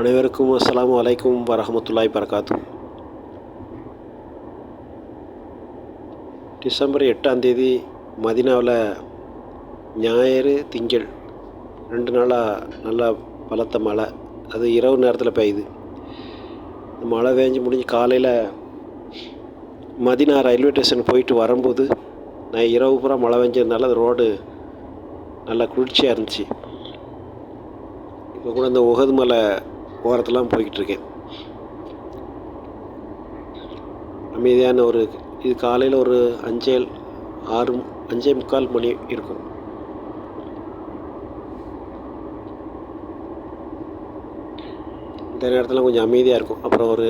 அனைவருக்கும் அஸ்ஸலாமு அலைக்கும் வரஹ்மத்துல்லாஹி வரகாத்து. டிசம்பர் 8 மதீனாவில் ஞாயிறு திங்கள் 2 நாளாக நல்லா பலத்த மழை. அது இரவு நேரத்தில் பெய்யுது. மழை பெஞ்சு முடிஞ்சு காலையில் மதீனா ரயில்வே ஸ்டேஷன் போயிட்டு வரும்போது நான் இரவு பூரா மழை பெஞ்சதுனால அது ரோடு நல்லா குளிர்ச்சியாக இருந்துச்சு. இப்போ கூட இந்த உஹது மலை ஓரத்தெல்லாம் போய்கிட்டுருக்கேன். அமைதியான இது காலையில் ஒரு 5:45 மணி இருக்கும். இந்த நேரத்தில் கொஞ்சம் அமைதியாக இருக்கும். அப்புறம் ஒரு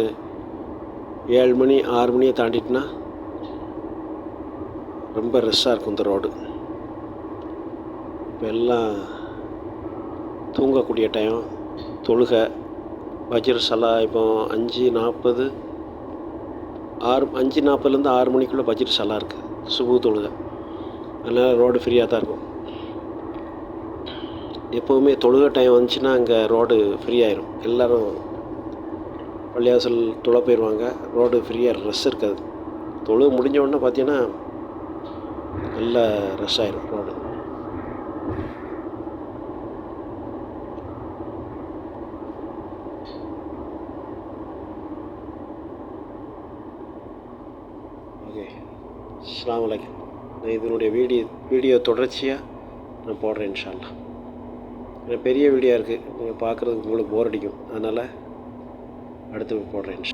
7 மணி 6 மணியை தாண்டிட்டுனா ரொம்ப ரஷ்ஷாக இருக்கும் இந்த ரோடு. இப்போ எல்லாம் தூங்கக்கூடிய டைம், தொழுகை வஜ்ர் சலா. இப்போ 5:40 6 மணிக்குள்ளே வஜ்ர் சலா இருக்குது, சுபு தொழுகை. அதனால் ரோடு ஃப்ரீயாக தான் இருக்கும். எப்போவுமே தொழுகை டைம் வந்துச்சுன்னா அங்கே ரோடு ஃப்ரீ ஆயிரும். எல்லோரும் பள்ளியாசல் தொழ போயிடுவாங்க. ரோடு ஃப்ரீயாக ரஷ் இருக்காது. தொழுகை முடிஞ்ச உடனே பார்த்தீங்கன்னா நல்ல ரஷ் ஆயிரும் ரோடு. ஓகே, அஸ்ஸலாமு அலைக்கும். நான் இதனுடைய வீடியோ தொடர்ச்சியாக நான் போடுறேன் இன்ஷா அல்லாஹ். பெரிய வீடியோ இருக்குது, நீங்கள் பார்க்குறதுக்கு உங்களுக்கு போர் அடிக்கும். அதனால் அடுத்து போடுறேன் இன்ஷா